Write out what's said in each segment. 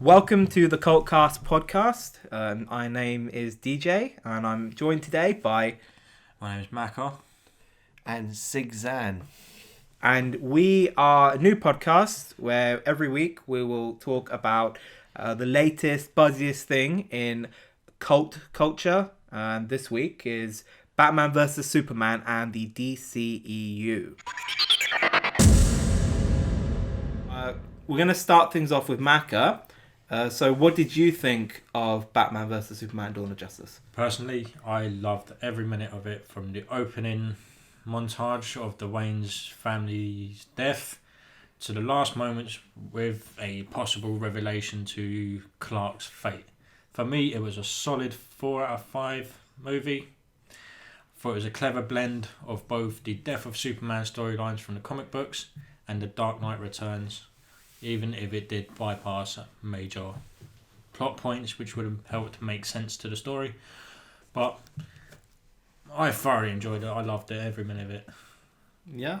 Welcome to the CultCast podcast. My name is Dijei, and I'm joined today by... My name is Macca and Cigzan. And we are a new podcast where every week we will talk about the latest, buzziest thing in cult culture. And this week is Batman vs. Superman and the DCEU. We're going to start things off with Macca. So what did you think of Batman vs. Superman Dawn of Justice? Personally, I loved every minute of it, from the opening montage of the Wayne's family's death to the last moments with a possible revelation to Clark's fate. For me, it was a solid 4 out of 5 movie. Thought it was a clever blend of both the Death of Superman storylines from the comic books and the Dark Knight Returns, even if it did bypass major plot points which would have helped make sense to the story. But I thoroughly enjoyed it. I loved it, every minute of it. Yeah.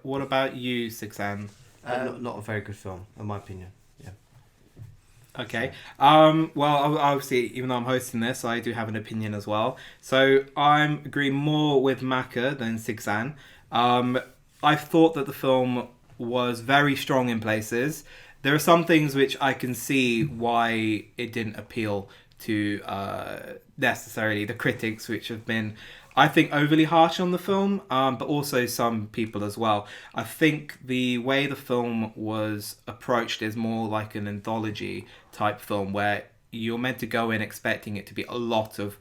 What about you, Cigzan? Not a very good film, in my opinion. Yeah. Okay. Well, obviously, even though I'm hosting this, I do have an opinion as well. So I'm agreeing more with Macca than Cigzan. I thought that the film was very strong in places. There are some things which I can see why it didn't appeal to necessarily the critics, which have been, I think, overly harsh on the film, but also some people as well. I think the way the film was approached is more like an anthology type film where you're meant to go in expecting it to be a lot of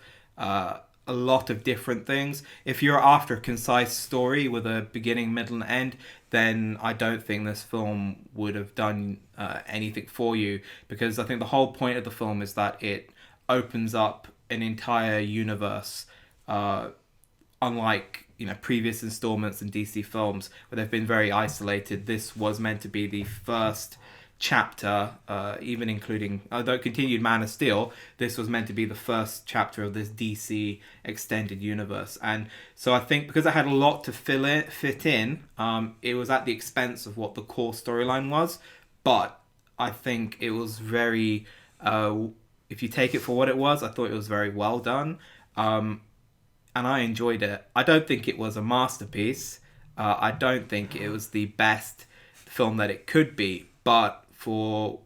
different things. If you're after a concise story with a beginning, middle, and end, then I don't think this film would have done anything for you, because I think the whole point of the film is that it opens up an entire universe, unlike previous installments in DC films where they've been very isolated. This was meant to be the first chapter, even including, although it continued Man of Steel, this was meant to be the first chapter of this DC extended universe. And so I think because I had a lot to fit in, it was at the expense of what the core storyline was. But I think it was very, if you take it for what it was, I thought it was very well done. And I enjoyed it. I don't think it was a masterpiece. I don't think it was the best film that it could be, but for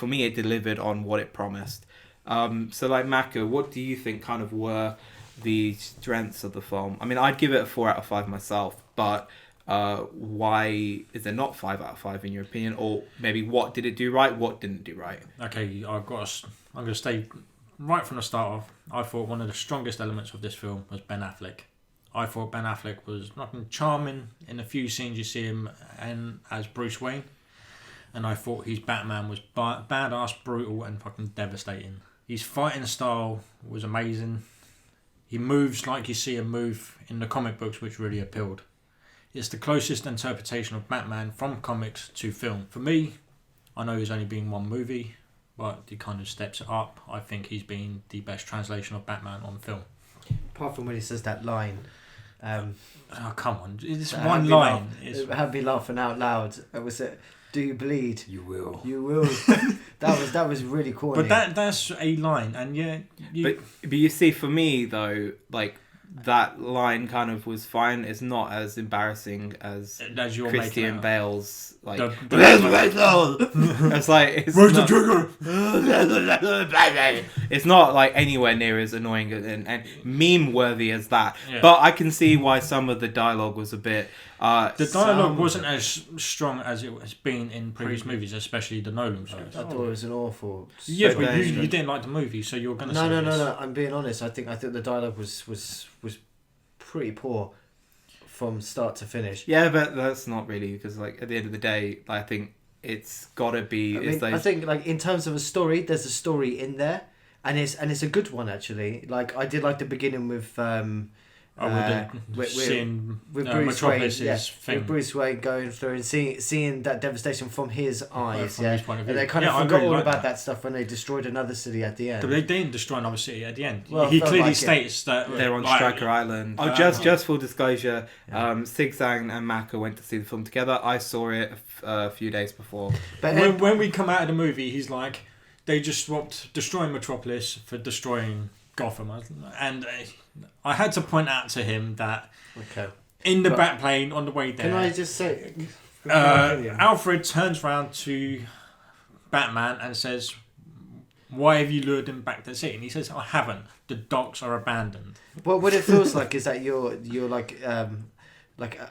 me, it delivered on what it promised. So, like, Macca, what do you think kind of were the strengths of the film? I mean, I'd give it a 4 out of 5 myself, but why is it not 5 out of 5 in your opinion? Or maybe what did it do right? What didn't do right? Okay, I'm going to stay right from the start off. I thought one of the strongest elements of this film was Ben Affleck. I thought Ben Affleck was fucking charming in a few scenes you see him and as Bruce Wayne. And I thought his Batman was badass, brutal, and fucking devastating. His fighting style was amazing. He moves like you see him move in the comic books, which really appealed. It's the closest interpretation of Batman from comics to film. For me, I know he's only been one movie, but he kind of steps it up. I think he's been the best translation of Batman on film. Apart from when he says that line. Oh, come on. It's one line. It had me laughing out loud. It was it. Do you bleed? You will. You will. that was really corny. But that's a line, and yeah. But you see, for me though, like, that line kind of was fine. It's not as embarrassing as Christian Bale's like. It's like it's where's not, the trigger? It's not like anywhere near as annoying and meme worthy as that. Yeah. But I can see why some of the dialogue was a bit. The dialogue wasn't as strong as it has been in previous movies, especially the Nolan films. I thought it was an awful. Yeah, but you didn't like the movie, so you're going to say this. No. I'm being honest. I think the dialogue was pretty poor from start to finish. Yeah, but that's not really, because like at the end of the day, I think it's gotta be. I think like in terms of a story, there's a story in there, and it's a good one actually. Like I did like the beginning with with Bruce Wayne, with Bruce Wayne going through and seeing that devastation from his eyes, from his point of view. And they kind of forgot all about that stuff when they destroyed another city at the end. But they didn't destroy another city at the end. Well, he clearly states that they're on Striker Island. Just full disclosure, Cigzan and Macca went to see the film together. I saw it a few days before. But when we come out of the movie, he's like, they just swapped destroying Metropolis for destroying Gotham, and I had to point out to him that in the back plane on the way there. Can I just say, Alfred turns round to Batman and says, "Why have you lured him back to the city?" And he says, "I haven't. The docks are abandoned." Well, what it feels like is that you're like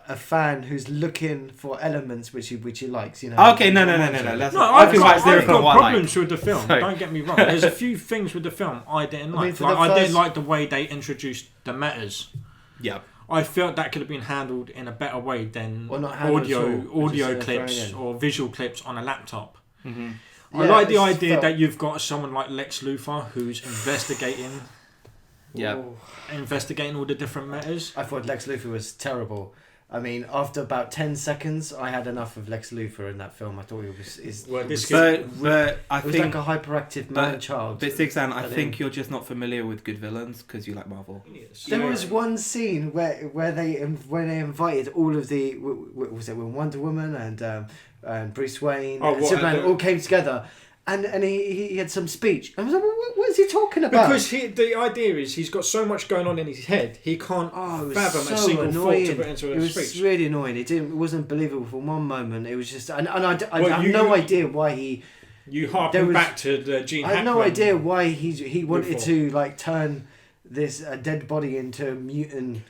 a fan who's looking for elements which he likes, you know. Okay, no. I've got problems with the film. So. Don't get me wrong. There's a few things with the film I didn't like. I didn't like the way they introduced the metas. Yeah. I felt that could have been handled in a better way than audio clips or visual clips on a laptop. Mm-hmm. I like the idea that you've got someone like Lex Luthor who's investigating. Yeah. Investigating all the different metas. I thought Lex Luthor was terrible. I mean, after about 10 seconds, I had enough of Lex Luthor in that film. I thought it was like a hyperactive man-child. But Cigzan, I think you're just not familiar with good villains because you like Marvel. Yes. There was one scene where they invited all of the was it when Wonder Woman and Bruce Wayne and Superman all came together. And he had some speech. I was like, what is he talking about? Because the idea is he's got so much going on in his head, he can't fathom a single thought to put into a speech. It was really annoying. It wasn't believable for one moment. It was just... And I have no idea why he... You harken back to the Gene Hackman. I have no idea why he wanted to like turn this dead body into a mutant...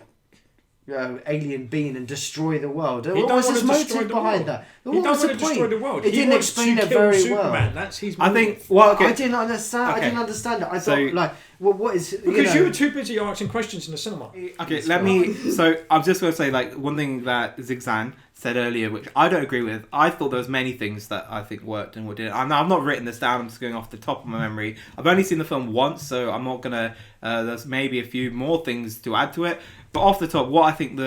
alien being and destroy the world. What was his motive behind that? He doesn't want to destroy the world. It didn't explain it very Superman. well. That's his. I think. Well, okay. I didn't understand. Okay. I didn't understand it. I thought like, well, what is? Because you were too busy asking questions in the cinema. Okay, let me. So I'm just going to say like one thing that Cigzan said earlier, which I don't agree with. I thought there was many things that I think worked and what didn't. I've not written this down. I'm just going off the top of my memory. I've only seen the film once, so I'm not gonna. There's maybe a few more things to add to it. But off the top, what I think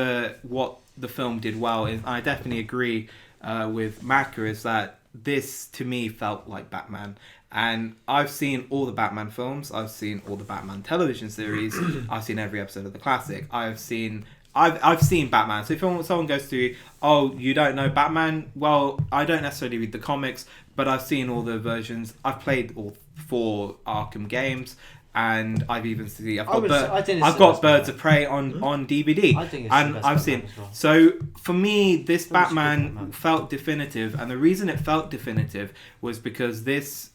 what the film did well is, I definitely agree with Macca, is that this to me felt like Batman. And I've seen all the Batman films. I've seen all the Batman television series. I've seen every episode of the classic. I've seen Batman. So if someone goes to, oh, you don't know Batman? Well, I don't necessarily read the comics, but I've seen all the versions. I've played all 4 Arkham games. And I've even seen I've got Birds of Prey on DVD. I think it's and I've seen. Well. So for me, this Batman felt definitive, and the reason it felt definitive was because this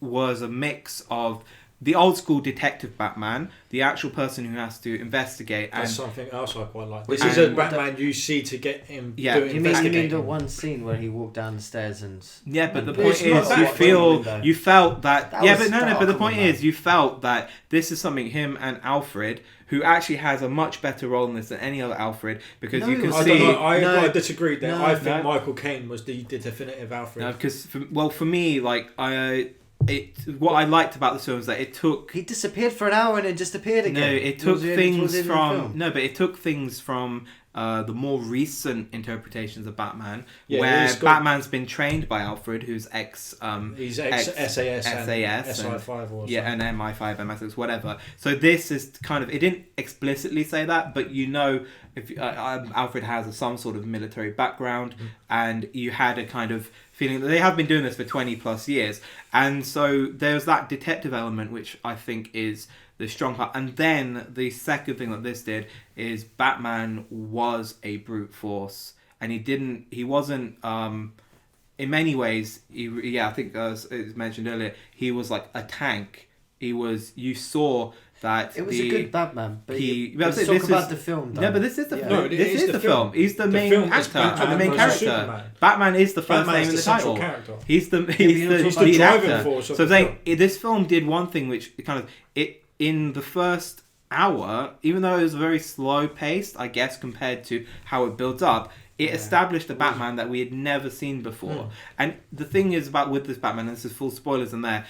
was a mix of the old school detective Batman, the actual person who has to investigate. That's something else I quite like. This is a Batman you see to get him doing investigating. You mean the one scene where he walked down the stairs and... Yeah, but the point is, you felt that... But the point is, you felt that this is something him and Alfred, who actually has a much better role in this than any other Alfred, because you can see... I disagree there. I think Michael Caine was the definitive Alfred. No, because, for me, like, what I liked about this film is that it took... He disappeared for an hour and then just appeared again. No, it took things from... No, but it took things from the more recent interpretations of Batman, where Batman's been trained by Alfred, who's he's ex-SAS and SI5 or something. Yeah, and MI5, MI6, whatever. So this is kind of... It didn't explicitly say that, but you know... If Alfred has some sort of military background, and you had a kind of feeling that they have been doing this for 20 plus years, and so there's that detective element which I think is the strong part. And then the second thing that this did is Batman was a brute force, and he wasn't in many ways I think as it was mentioned earlier, he was like a tank. You saw that it was a good Batman, but let's talk about the film. Though. No, but this is the film. No, this is the film. He's the main actor and the main character. Superman. Batman is the first name in the title. Character. He's the lead actor. So this film did one thing which kind of in the first hour, even though it was very slow paced, I guess compared to how it builds up. It established a Batman that we had never seen before. And the thing is with this Batman, and this is full spoilers in there,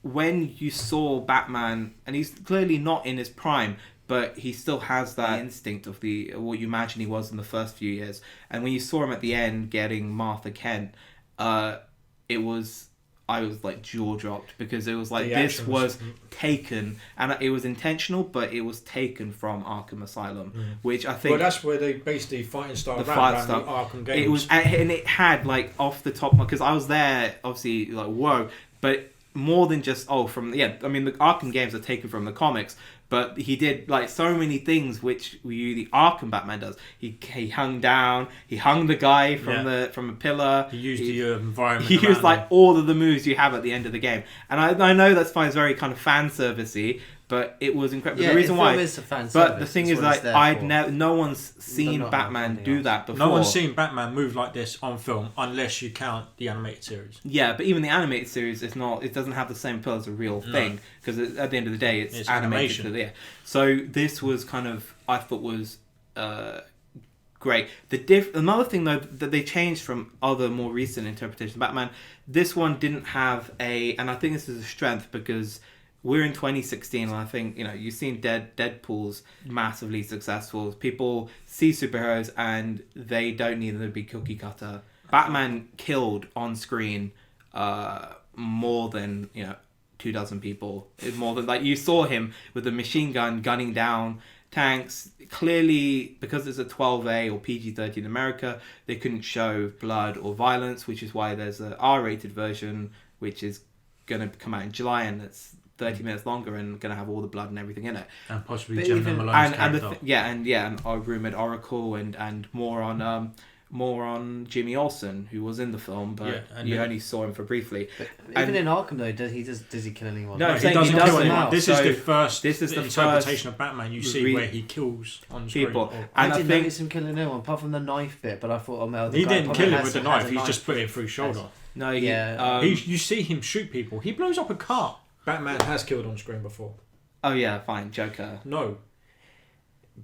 when you saw Batman, and he's clearly not in his prime, but he still has that instinct of what you imagine he was in the first few years. And when you saw him at the end getting Martha Kent, I was like jaw dropped, because it was like this was taken, and it was intentional, but it was taken from Arkham Asylum, which I think. Well, that's where they basically fighting style around the Arkham games. It was, and it had like off the top, because I was there, obviously like whoa, but more than just I mean the Arkham games are taken from the comics, but he did like so many things which the Arkham Batman does. He hung down, he hung the guy from a pillar. He used the environment. He used like all of the moves you have at the end of the game, and I know that's fine. It's very kind of fan servicey. But it was incredible. The reason why, but the thing is, like, no one's seen Batman do that before. No one's seen Batman move like this on film, unless you count the animated series. Yeah, but even the animated series is not. It doesn't have the same appeal as a real thing because at the end of the day, it's animated. Animation. So this was kind of I thought was great. Another thing though that they changed from other more recent interpretations of Batman, this one didn't have and I think this is a strength because. We're in 2016, and I think, you've seen Deadpool's massively successful. People see superheroes, and they don't need them to be cookie cutter. Batman killed on screen more than, 24 people. It's more than, like, you saw him with a machine gun gunning down tanks. Clearly, because it's a 12A or PG-13 in America, they couldn't show blood or violence, which is why there's an R-rated version, which is going to come out in July, and it's 30 minutes longer and going to have all the blood and everything in it, and possibly Gemini Malone's character. And rumored Oracle and more on Jimmy Olsen, who was in the film, but you only saw him for briefly. But even in Arkham though, does he kill anyone? No, he doesn't kill anyone. This is the first interpretation of Batman you see where he kills on screen. People. I didn't notice him killing anyone apart from the knife bit, but I thought, he didn't kill him with the knife. He's just put it through his shoulder. No, you see him shoot people. He blows up a car. Batman has killed on screen before. Oh yeah, fine. Joker. No.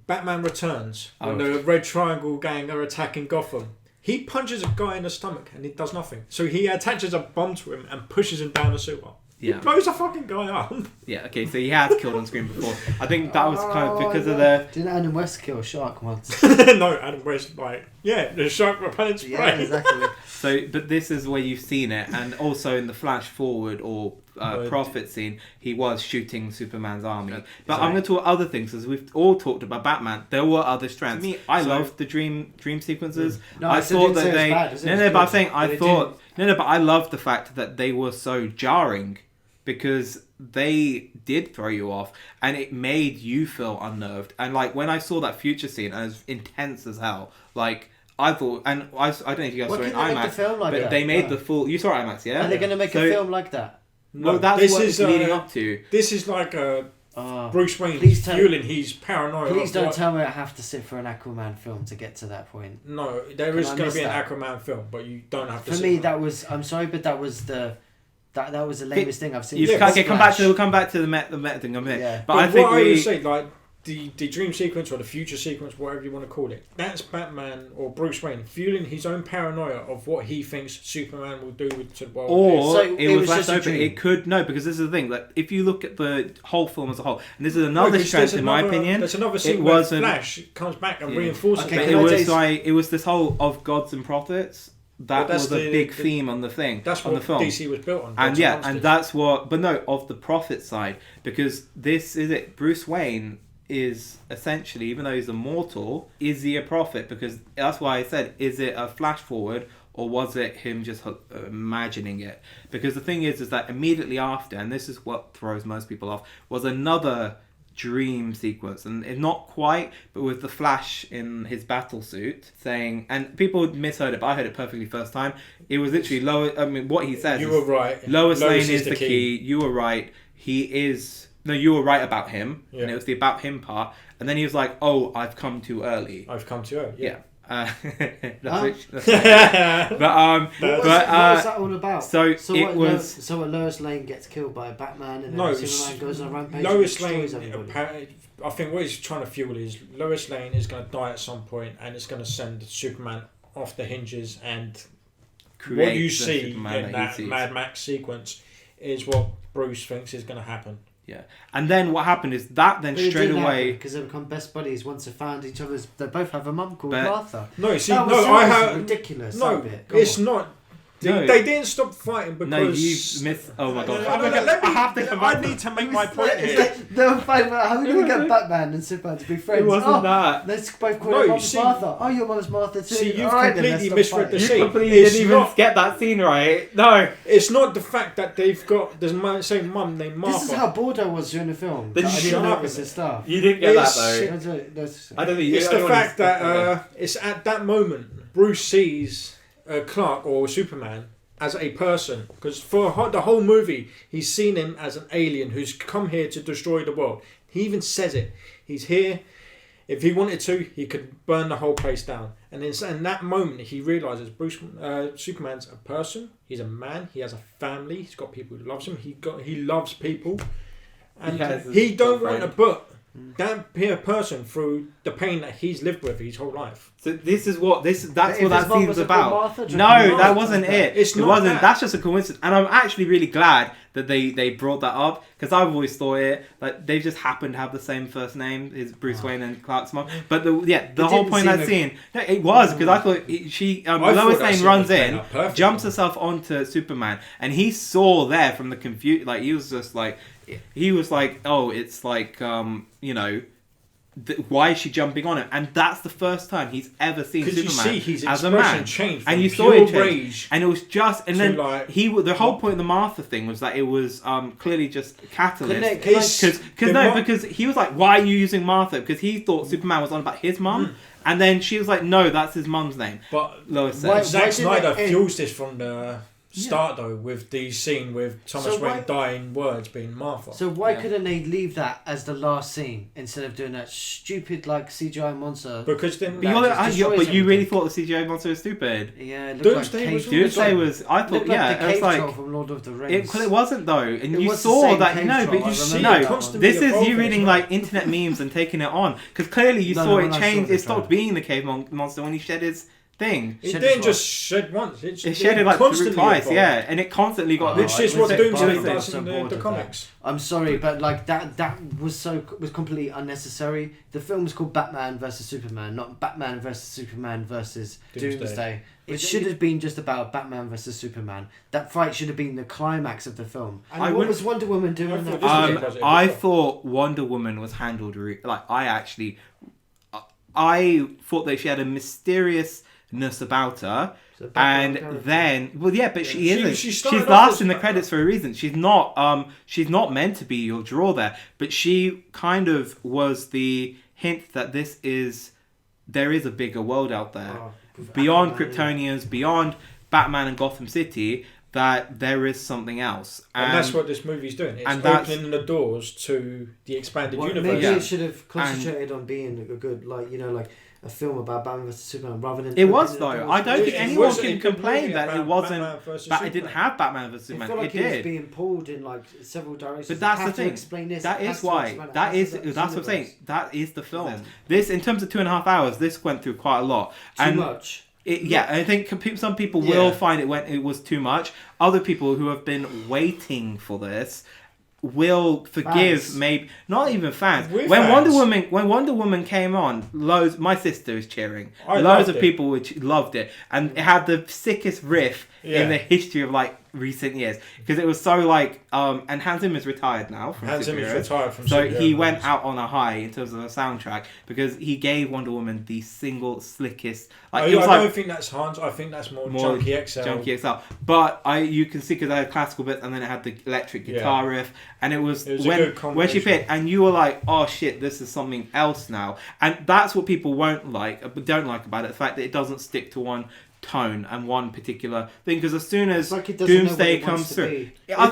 Batman Returns, when the Red Triangle gang are attacking Gotham. He punches a guy in the stomach and it does nothing. So he attaches a bomb to him and pushes him down the sewer. Yeah. He blows a fucking guy up. Yeah, okay, so he has killed on screen before. I think that was kind of because of the... Didn't Adam West kill a shark once? No, Adam West, the shark repellent spray. Yeah, exactly. But this is where you've seen it, and also in the flash forward or Prophet scene, he was shooting Superman's army. But I'm going to talk other things, as we've all talked about Batman. There were other strengths. To me, I loved the dream sequences. No, I thought that they... But I loved the fact that they were so jarring, because they did throw you off and it made you feel unnerved. And like when I saw that future scene, and it was intense as hell, like I thought, and I don't know if you guys saw it in IMAX, but they made the full... You saw IMAX, yeah? Are they going to make a film like that? No, that's what it's leading up to. This is like Bruce Wayne fueling his paranoia. Please don't tell me I have to sit for an Aquaman film to get to that point. No, there is going to be an Aquaman film, but you don't have to. For me, that was... I'm sorry, but that was the... That was the lamest thing I've seen. We'll come back to the meta thing a minute. Yeah. But I think I would say, like, the dream sequence or the future sequence, whatever you want to call it, that's Batman or Bruce Wayne fueling his own paranoia of what he thinks Superman will do to the world. Or it was left open. It could... No, because this is the thing. Like, if you look at the whole film as a whole, and this is another strength in my opinion. There's another scene where Flash comes back and reinforces it. It was this whole of gods and prophets. That was a big theme on the thing. That's on what the film. DC was built on. And that's what... But no, of the prophet side. Because this is it. Bruce Wayne is essentially, even though he's immortal, is he a prophet? Because that's why I said, is it a flash forward or was it him just imagining it? Because the thing is that immediately after, and this is what throws most people off, was another dream sequence, and not quite, but with the Flash in his battle suit saying, and people misheard it, but I heard it perfectly first time. It was literally what he says. You were right. Lois Lane is the key. You were right. He is. No, you were right about him, and it was the about him part. And then he was like, "Oh, I've come too early." I've come too early. Yeah. That's what was that all about? So Lois Lane gets killed by Batman, and then Superman goes on a rampage. Lois Lane, I think what he's trying to fuel is Lois Lane is going to die at some point, and it's going to send Superman off the hinges. And what you see in that Mad Max sequence is what Bruce thinks is going to happen. Yeah, and then what happened is that then straight away, because they become best buddies once they found each other's. They both have a mum called Martha. No, see, ridiculous. No, it's not. They didn't stop fighting because... No, you missed... Oh my god. I need to make my point here. They were fighting about how are we going to get Batman and Superman to be friends? It wasn't that. Let's both call her Mum's Martha. Oh, your Mum's Martha too. See, you've completely misread the You scene. completely didn't even get that scene right. No. It's not the fact that they've got the same mum named Martha. This is how bored I was during the film. Then I shut didn't up. notice this stuff. You didn't get that though. I don't think It's the fact that it's at that moment Bruce sees Clark or Superman as a person, because for the whole movie he's seen him as an alien who's come here to destroy the world. He even says it. He's here. If he wanted to, he could burn the whole place down. And in that moment, he realizes Superman's a person. He's a man. He has a family. He's got people who loves him. He loves people, and he don't want to put that person through the pain that he's lived with his whole life. So that's what that scene's about. No, that wasn't it. It wasn't. That's just a coincidence. And I'm actually really glad that they brought that up, because I've always thought it like they just happen to have the same first name, is Bruce Wayne and Clark's mom. But the whole point of that scene, no, it was because I thought Lois Lane runs in, jumps herself onto Superman, and he saw there from the confusion, like he was like, oh, it's like why is she jumping on him? And that's the first time he's ever seen Superman as a man. And you saw it change. And it was just, and then the whole point of the Martha thing was that it was clearly just a catalyst. Because he was like, why are you using Martha? Because he thought Superman was on about his mum. And then she was like, no, that's his mum's name. But Lois said. Zack Snyder fuels this from the start though, with the scene with Thomas Wayne dying words being Martha. So why couldn't they leave that as the last scene instead of doing that stupid like CGI monster? Because then but you really thought the CGI monster was stupid. Yeah, it Doomsday was I thought it was like from Lord of the Rings. It wasn't though, and you saw that this is you reading like internet memes and taking it on, because clearly you saw it change. It stopped being the cave monster when he shed his thing. It didn't just shed once. It shedded like twice, and it constantly got. Which is what Doomsday does in the comics. I'm sorry, but like that was completely unnecessary. The film's called Batman versus Superman, not Batman versus Superman versus Doomsday. It should have been just about Batman versus Superman. That fight should have been the climax of the film. And what was Wonder Woman doing? I thought Wonder Woman was handled I thought that she had a mysteriousness about her, and then she isn't. She's last in the credits for a reason. She's not meant to be your draw there, but she kind of was the hint that there is a bigger world out there beyond Kryptonians, beyond Batman and Gotham City, that there is something else. And that's what this movie's doing. It's opening the doors to the expanded universe. Maybe it should have concentrated on being a good, a film about Batman vs Superman rather than... It was though. I don't think anyone can complain that it wasn't... It didn't have Batman vs Superman. I feel like it was being pulled in several directions. But that's the thing. Explain this. That is why. That's what I'm saying. That is the film. This, in terms of 2.5 hours, this went through quite a lot. Too much. I think some people will find it was too much. Other people who have been waiting for this will forgive, fans. Maybe not even fans. When Wonder Woman came on, my sister is cheering. Loads of people loved it, and it had the sickest riff in the history of recent years, because it was so and Hans Zimmer's retired now from so he went out on a high in terms of the soundtrack, because he gave Wonder Woman the single slickest. I don't think that's Hans. I think that's more Junkie XL. But you can see, because I had classical bits and then it had the electric guitar riff, and it was when she fit, and you were like, oh shit, this is something else now. And that's what people don't like about it, the fact that it doesn't stick to one tone and one particular thing, because as soon as Doomsday comes through, I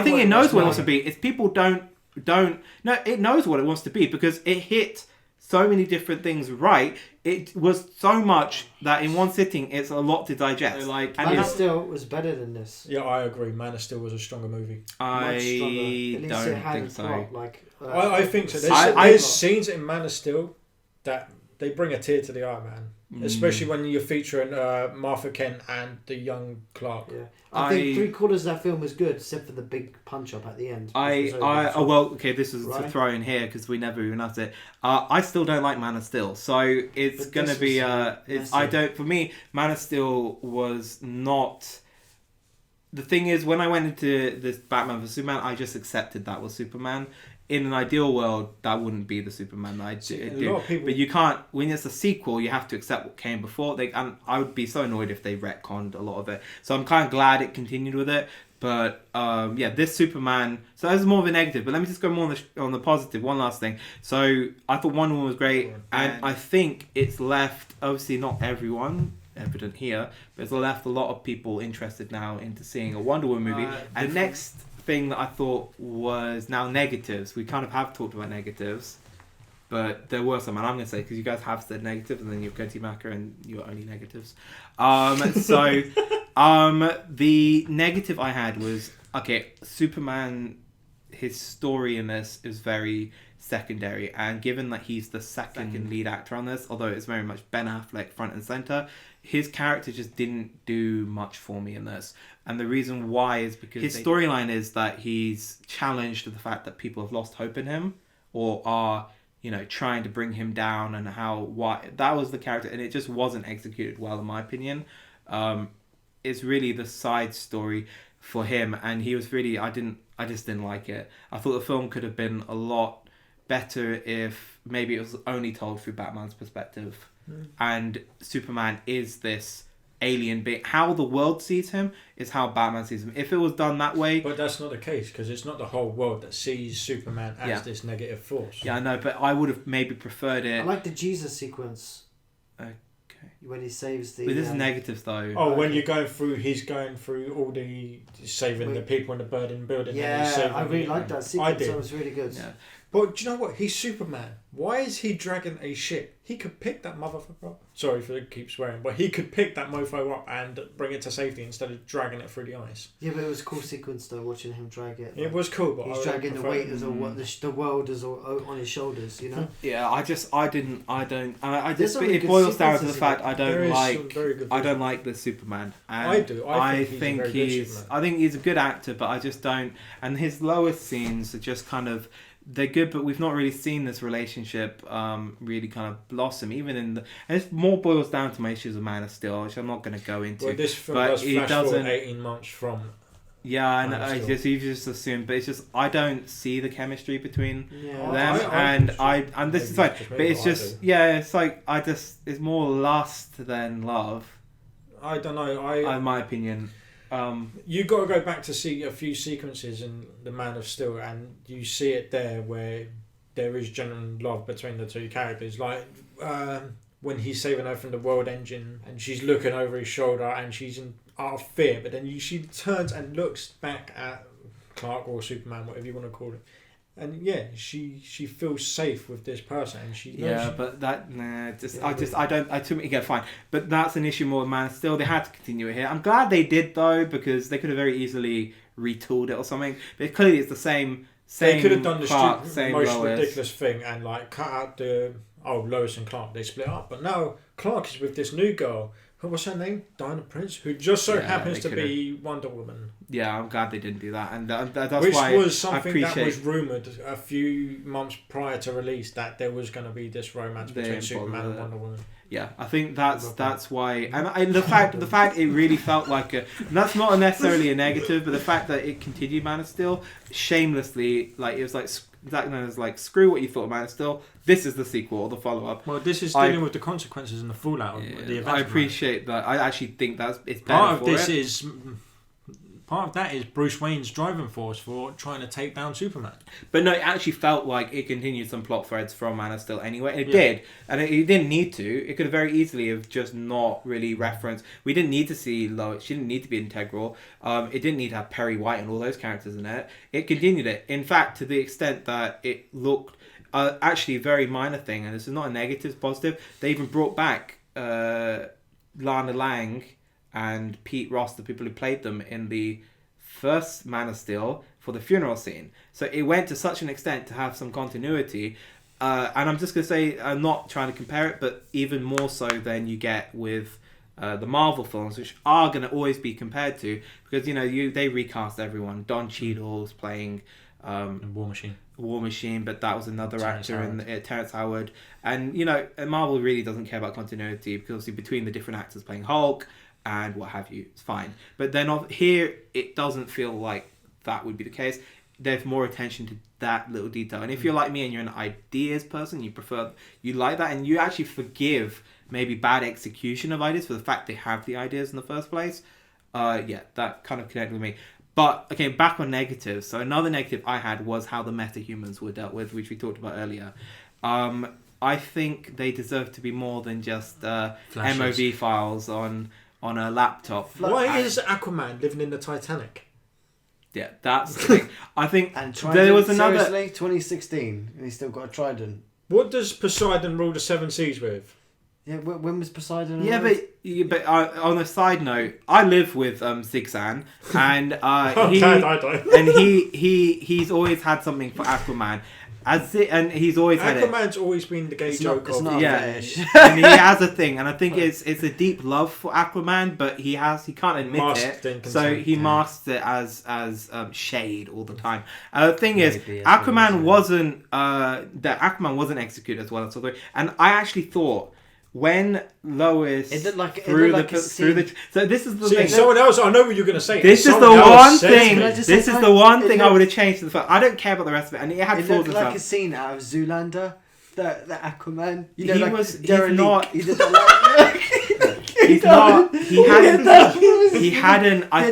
think it knows what it wants to be. It's people it knows what it wants to be, because it hit so many different things right. It was so much that in one sitting it's a lot to digest. Man of Steel was better than this. Yeah, I agree. Man of Steel was a stronger movie. I don't think so. I think so. There's scenes in Man of Steel that they bring a tear to the eye, man. Especially when you're featuring Martha Kent and the young Clark. Yeah. I think 3/4 of that film was good, except for the big punch up at the end. This is to throw in here because we never even asked it. I still don't like Man of Steel, so it's gonna be. For me, Man of Steel was not the thing is, when I went into this Batman vs Superman, I just accepted that was Superman. In an ideal world, that wouldn't be the Superman that I do. But you can't. When it's a sequel, you have to accept what came before. And I would be so annoyed if they retconned a lot of it. So I'm kind of glad it continued with it. But this Superman. So that's more of a negative. But let me just go more on the positive. One last thing. So I thought Wonder Woman was great, and I think it's left. Obviously, not everyone evident here, but it's left a lot of people interested now into seeing a Wonder Woman movie. And next thing that I thought was now negatives. We kind of have talked about negatives, but there were some, and I'm going to say, because you guys have said negatives, and then you've got Macca and you're only negatives. The negative I had was, okay, Superman, his story in this is very secondary, and given that he's the second lead actor on this, although it's very much Ben Affleck front and center, his character just didn't do much for me in this. And the reason why is because his storyline is that he's challenged to the fact that people have lost hope in him, or are, trying to bring him down, and why that was the character, and it just wasn't executed well, in my opinion. It's really the side story for him, and he was really, I just didn't like it. I thought the film could have been a lot better if maybe it was only told through Batman's perspective. And Superman is this alien being. How the world sees him is how Batman sees him. If it was done that way... But that's not the case, because it's not the whole world that sees Superman as this negative force. Yeah, I know, but I would have maybe preferred it... I like the Jesus sequence. Okay. When he saves the... But this is negatives, though. Oh, when you're going through... He's going through all the... Saving the people in the burning building. Yeah, I really liked that sequence. That was really good. Yeah. But do you know what? He's Superman. Why is he dragging a ship? He could pick that motherfucker up. Sorry for keep swearing, but he could pick that mofo up and bring it to safety instead of dragging it through the ice. Yeah, but it was a cool sequence though, watching him drag it. It was cool, but he's dragging the weight as the world is all on his shoulders, Yeah, it boils down to the fact I don't like the Superman. And I do. I think he's a good actor, but I just don't. And his lowest scenes are just kind of. They're good, but we've not really seen this relationship really kind of blossom. Even in and it more boils down to my issues of Man of Steel, which I'm not going to go into. Well, this film does flash forward 18 months from. Yeah, and you just assume, but it's just I don't see the chemistry between them, and this is fine, but it's just it's like it's more lust than love. I don't know. In my opinion. You got to go back to see a few sequences in The Man of Steel, and you see it there where there is genuine love between the two characters. Like when he's saving her from the World Engine, and she's looking over his shoulder, and she's in fear, but then she turns and looks back at Clark or Superman, whatever you want to call it. And she feels safe with this person, and she knows I too get fine. But that's an issue more with Man of Steel. They had to continue it here. I'm glad they did though, because they could have very easily retooled it or something. But clearly it's the same. They could have done the most ridiculous thing and cut out the Lois and Clark. They split up, but now Clark is with this new girl. What's her name? Diana Prince, who just so happens to be Wonder Woman. Yeah, I'm glad they didn't do that, and that's which why was something that was rumoured a few months prior to release, that there was going to be this romance between Superman and Wonder Woman. Yeah, I think that's why, and the fact it really felt like that's not necessarily a negative, but the fact that it continued Man of Steel shamelessly, like it was like Zack was like, screw what you thought of Man of Steel. This is the sequel or the follow up. Well, this is dealing with the consequences and the fallout of the event. I appreciate that. I actually think it's better Part of that is Bruce Wayne's driving force for trying to take down Superman. But no, it actually felt like it continued some plot threads from Man of Steel anyway. It did. And it didn't need to. It could have very easily have just not really referenced. We didn't need to see Lois. She didn't need to be integral. It didn't need to have Perry White and all those characters in it. It continued it. In fact, to the extent that it looked actually a very minor thing, and this is not a negative, it's positive. They even brought back Lana Lang and Pete Ross, the people who played them in the first Man of Steel, for the funeral scene. So it went to such an extent to have some continuity. And I'm just going to say, I'm not trying to compare it, but even more so than you get with the Marvel films, which are going to always be compared to, because they recast everyone. Don Cheadle's playing War Machine, but that was another actor, Terrence Howard. And Marvel really doesn't care about continuity, because obviously between the different actors playing Hulk and what have you. It's fine. But then here, it doesn't feel like that would be the case. There's more attention to that little detail. And if you're like me and you're an ideas person, you like that, and you actually forgive maybe bad execution of ideas for the fact they have the ideas in the first place, that kind of connected with me. But, okay, back on negatives. So another negative I had was how the meta-humans were dealt with, which we talked about earlier. I think they deserve to be more than just MOV files on a laptop. Why is Aquaman living in the Titanic? Yeah, that's the thing. I think and there was another... Seriously, 2016, and he's still got a trident. What does Poseidon rule the seven seas with? Yeah, when was Poseidon? Yeah, but on a side note, I live with Cigzan, and he's always had something for Aquaman. And he's always had it. Aquaman's always been the gay joke of and he has a thing, and I think it's a deep love for Aquaman, but he can't admit it, so he masks it as shade all the time. The thing is, Aquaman wasn't executed as well as all and I actually thought when Lois through the so this is the thing. Someone else, I know what you're going to say. This is the one thing. This is the one thing I would have changed to the film. I don't care about the rest of it, and it had flaws. It looked like a scene out of Zoolander. The Aquaman. He's not. He hadn't. I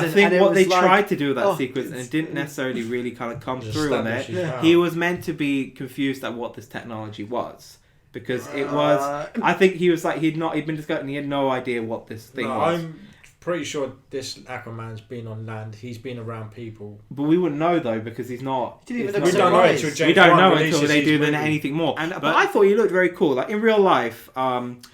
think what they tried to do with that sequence, and it didn't necessarily really kind of come through on it. Yeah. He was meant to be confused at what this technology was. Because it was, I think he was like he'd been discussing. He had no idea what this thing was. I'm pretty sure this Aquaman's been on land. He's been around people, but we wouldn't know though because he's not. We don't know until they do anything more. But I thought he looked very cool. Like in real life,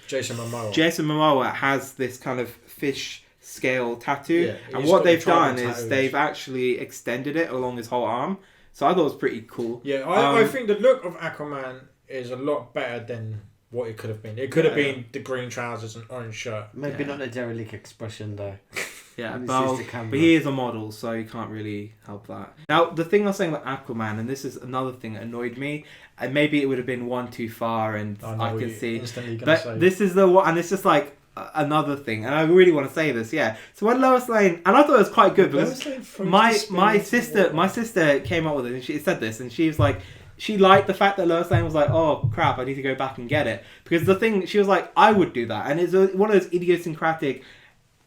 Jason Momoa has this kind of fish scale tattoo, and what they've done is they've actually extended it along his whole arm. So I thought it was pretty cool. Yeah, I think the look of Aquaman is a lot better than what it could have been. It could have been the green trousers and orange shirt. Maybe not the derelict expression though. Yeah, but he is a model, so you can't really help that. Now, the thing I was saying about Aquaman, and this is another thing that annoyed me, and maybe it would have been one too far, and I can see. But this is the one, and it's just like another thing, and I really want to say this, yeah. So when Lois Lane, and I thought it was quite good because my sister came up with it, and she said this, and she was like, she liked the fact that Lois Lane was like, oh crap, I need to go back and get it. Because the thing, she was like, I would do that. And it's one of those idiosyncratic,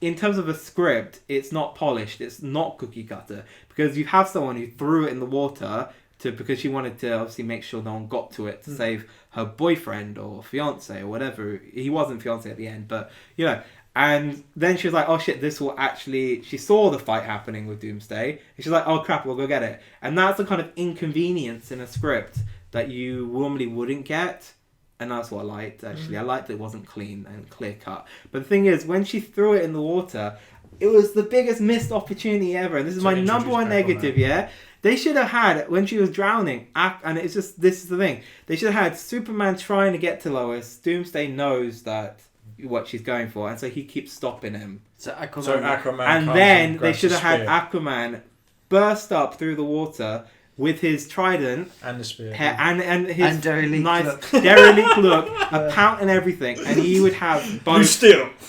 in terms of a script, it's not polished, it's not cookie cutter. Because you have someone who threw it in the water because she wanted to obviously make sure no one got to it to save her boyfriend or fiance or whatever. He wasn't fiance at the end, but you know. And then she was like, oh shit, this will actually... She saw the fight happening with Doomsday. And she's like, oh crap, we'll go get it. And that's the kind of inconvenience in a script that you normally wouldn't get. And that's what I liked, actually. I liked that it wasn't clean and clear cut. But the thing is, when she threw it in the water, it was the biggest missed opportunity ever. And this is my number one negative, yeah? They should have had, when she was drowning, and it's just, this is the thing. They should have had Superman trying to get to Lois. Doomsday knows that... what she's going for, and so he keeps stopping him. So Aquaman and then they should have had Aquaman burst up through the water with his trident and the spear and his nice derelict look, a pout and everything, and he would have both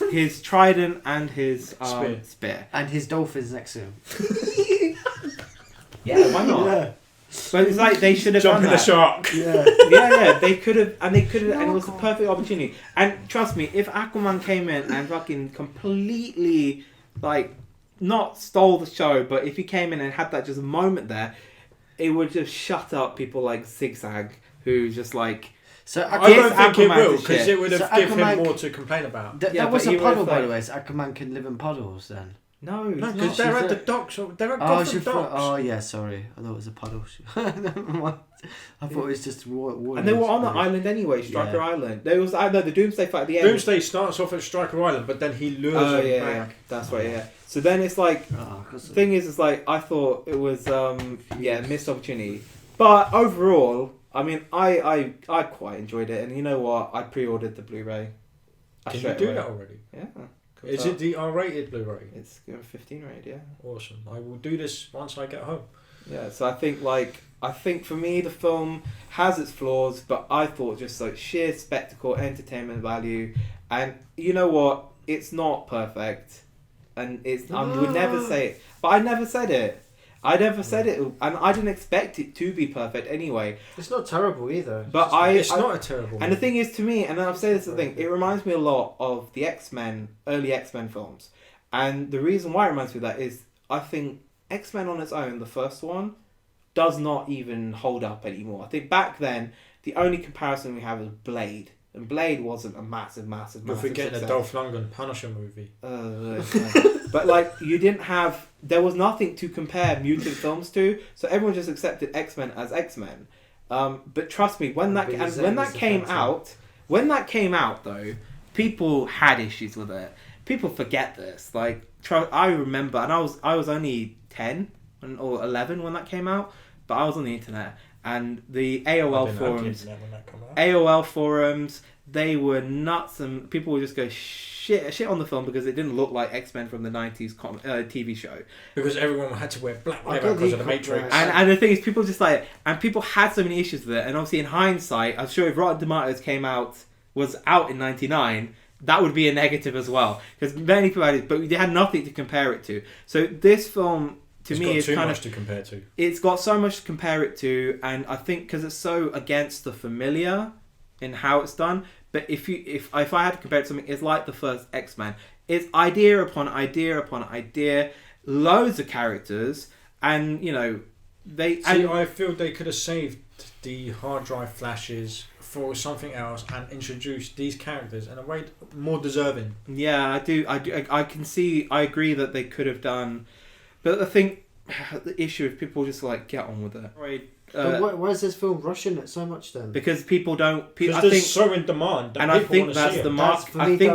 his trident and his spear and his dolphins next to him. Yeah, why not? Yeah. But it's like they should have done that. The shark. Yeah. They could have, and it was the perfect opportunity. And trust me, if Aquaman came in and fucking completely, like, not stole the show, but if he came in and had that just moment there, it would just shut up people like Zigzag, who just like. So I don't think it will, because it would have given him more to complain about. That was a puddle, by the way. So Aquaman can live in puddles then. No, because they're at the docks. They're at Gotham docks. Oh yeah, sorry. I thought it was a puddle. I thought it was just water. And they were on the island anyway, Striker Island. There was the Doomsday fight at the end. Doomsday starts off at Striker Island, but then he lures him back. Yeah. That's right. Yeah. So then it's like the thing is, it's like I thought it was missed opportunity, but overall, I mean, I quite enjoyed it, and you know what? I pre-ordered the Blu-ray. Can you do that already? Yeah. Is it the R-rated Blu-ray? It's 15 rated, yeah. Awesome. I will do this once I get home. Yeah, so I think for me the film has its flaws, but I thought just like sheer spectacle, entertainment value, and you know what? it's not perfect, and I would never say it. But I never said it. I never said it, and I didn't expect it to be perfect anyway. It's not terrible either. But it's not a terrible. And the thing is, to me, and I've said this thing, it reminds me a lot of the X-Men, early X-Men films. And the reason why it reminds me of that is, I think X-Men on its own, the first one, does not even hold up anymore. I think back then, the only comparison we have is Blade. And Blade wasn't a massive We're forgetting success. a Dolph Lundgren Punisher movie. But like, you didn't have... There was nothing to compare mutant films to, so everyone just accepted X-Men as X-Men. But trust me, when that came out though, people had issues with it. People forget this. Like, I remember, and I was only 10 or 11 when that came out, but I was on the internet, and the AOL forums, they were nuts, and people would just go shit on the film because it didn't look like X-Men from the 90s TV show. Because everyone had to wear black leather because of the Matrix. And the thing is, people just like, and people had so many issues with it, and obviously in hindsight, I'm sure if Rotten Tomatoes was out in 99, that would be a negative as well, because many people had it, but they had nothing to compare it to. So this film, to me, is kind of... to compare to. It's got so much to compare it to, and I think because it's so against the familiar in how it's done. But if I had to compare it to something, it's like the first X-Men. It's idea upon idea upon idea, loads of characters, and I feel they could have saved the hard drive flashes for something else and introduced these characters in a way more deserving. Yeah, I do. I can see. I agree that they could have done, but I think the issue is people just like get on with it. Right. But why is this film rushing it so much then? Because people don't. Because it's so in demand. That and I think that's the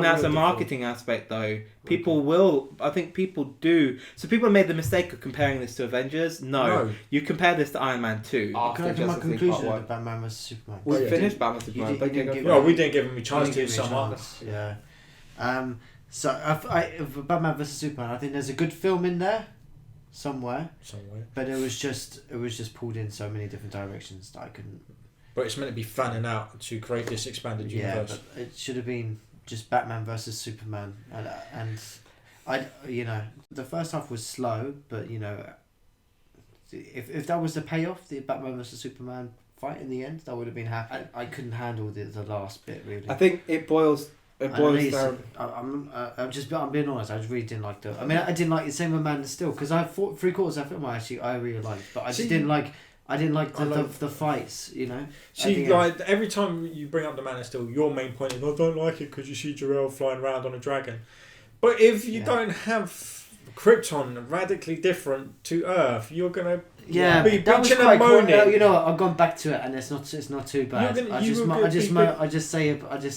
that's a marketing aspect, though. People will. I think people do. So people made the mistake of comparing this to Avengers. No. You compare this to Iron Man 2. Can I give my conclusion of Batman vs Superman? We finished Batman vs Superman. We didn't give him a chance to sum up. Yeah. So Batman vs Superman, I think there's a good film in there. Somewhere, but it was just pulled in so many different directions that I couldn't. But it's meant to be fanning out to create this expanded universe. Yeah, but it should have been just Batman versus Superman, and the first half was slow, but if that was the payoff, the Batman versus Superman fight in the end, that would have been happy. I couldn't handle the last bit really. I think it boils down. I'm being honest. I really didn't like I didn't like the same with Man of Steel because I thought 3/4 of that film I really liked, but I didn't like the fights. See, like every time you bring up the Man of Steel, your main point is I don't like it because you see Jor-El flying around on a dragon. But if you don't have Krypton radically different to Earth, you're gonna be that was bitching quite and moaning. cool. You know what? I've gone back to it, and it's not too bad. I just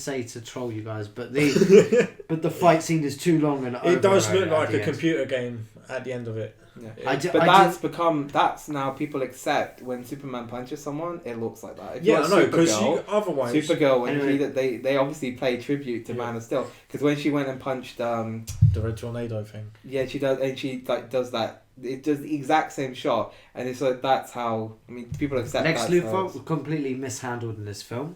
say to troll you guys, but the fight scene is too long and it does look like a computer game at the end of it. Yeah. That's now people accept when Superman punches someone, it looks like that. Because otherwise Supergirl when they obviously play tribute to Man of Steel because when she went and punched the Red Tornado thing. Yeah, she does, and she does that. It does the exact same shot, and it's like that's how people accept. Lex Luthor was completely mishandled in this film.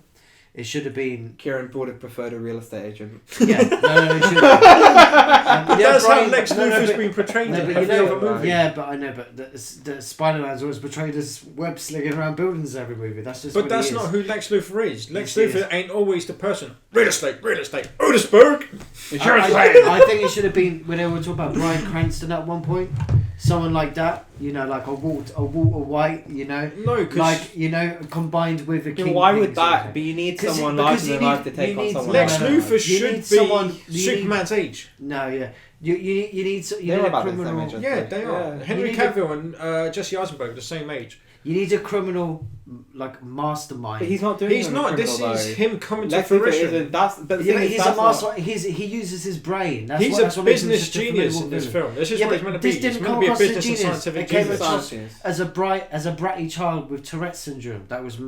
It should have been... Kieran would have preferred a real estate agent. Yeah, no, it should have been. That's how Lex Luthor's been portrayed in every other movie. Yeah, but I know, but the Spider-Man's always portrayed as web slinging around buildings in every movie. That's just. But that's not who Lex Luthor is. Lex Luthor ain't always the person. Real estate, Otisburg. I think it should have been when they were talking about Bryan Cranston at one point. Someone like that, like a Walter White, No, combined with a King. Why would that? But you need someone larger than life to take on someone. Lex Luthor should be Superman's age. No, yeah. You need a criminal. Yeah, they are. Henry Cavill and Jesse Eisenberg are the same age. You need a criminal mastermind. But he's not doing. He's not. This is him coming to fruition. He's a master. He uses his brain. He's a business genius in this film. This is what he's meant to be. He's meant to be a business and scientific genius. As a bratty child with Tourette's syndrome. That was.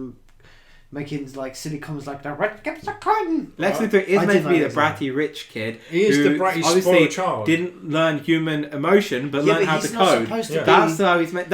making like silly comments like the red gives a cotton. Lex Luthor is meant to be the bratty rich kid. He is the bratty spoiled child. Didn't learn human emotion, but learned how to code. That's how he's meant.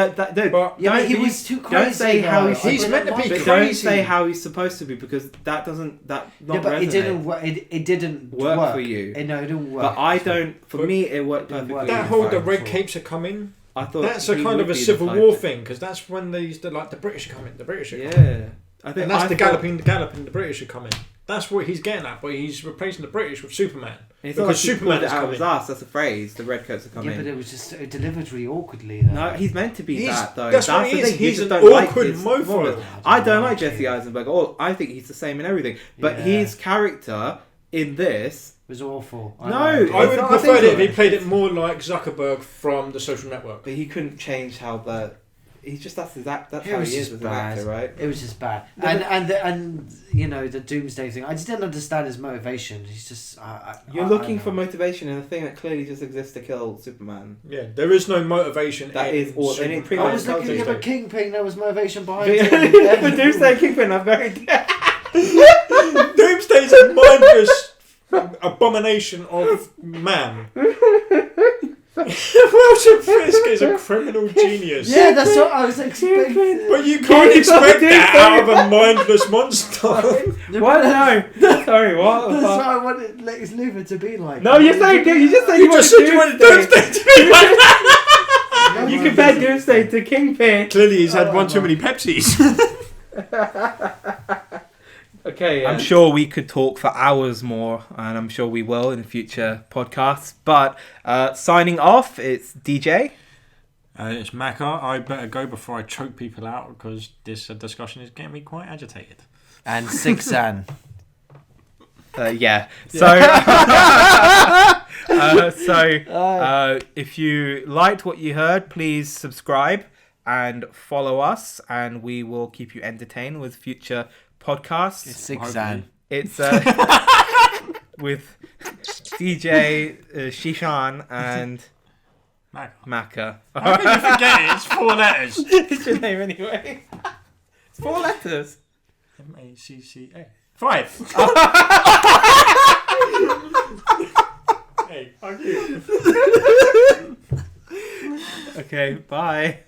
He was too crazy. Don't say how he's meant to be crazy. Don't say how he's supposed to be, because that doesn't. But resonate. It didn't work for you. No, it didn't work. But I don't. For me, it worked perfectly. That whole the red capes are coming. I thought that's a kind of a Civil War thing, because that's when they used to like the British are coming. The British are coming. Yeah. I think and that's the galloping, the British are coming. That's what he's getting at, but he's replacing the British with Superman. Because Superman is coming. That's a phrase. The redcoats are coming. Yeah, but it was just delivered really awkwardly. Though. No, he's meant to be that though. That's what he is. He's an awkward mofo. I don't like Jesse Eisenberg. I think he's the same in everything. But his character in this was awful. I would have preferred it if he played it more like Zuckerberg from The Social Network. But he couldn't change how the. He's just that's how he is as an actor, right? It was just bad, and you know the doomsday thing. I just didn't understand his motivation. He's just you're looking for motivation in a thing that clearly just exists to kill Superman. Yeah, there is no motivation. That is all. I was looking at a Kingpin. There was motivation behind it. The Doomsday Kingpin. I'm very. Doomsday's a mindless abomination of man. Wilson Fisk is a criminal genius. Yeah, that's what I was expecting. But you can't expect that out of a mindless monster. What? No. Sorry, what? That's what I wanted Lex Luthor to be like. No, you just said you wanted Doomsday to be like that. You compared Doomsday to Kingpin. Clearly he's had one too many Pepsis. Okay, I'm sure we could talk for hours more, and I'm sure we will in future podcasts. But signing off, it's Dijei. It's Macca. I better go before I choke people out, because this discussion is getting me quite agitated. And Cigzan. Yeah. So, if you liked what you heard, please subscribe and follow us, and we will keep you entertained with future podcasts. It's Cigzan. It's with DJ Shishan and Macca. How can you forget it? It's 4 letters. It's your name anyway. It's 4 letters. Macca. 5. Hey, fuck you. Okay, bye.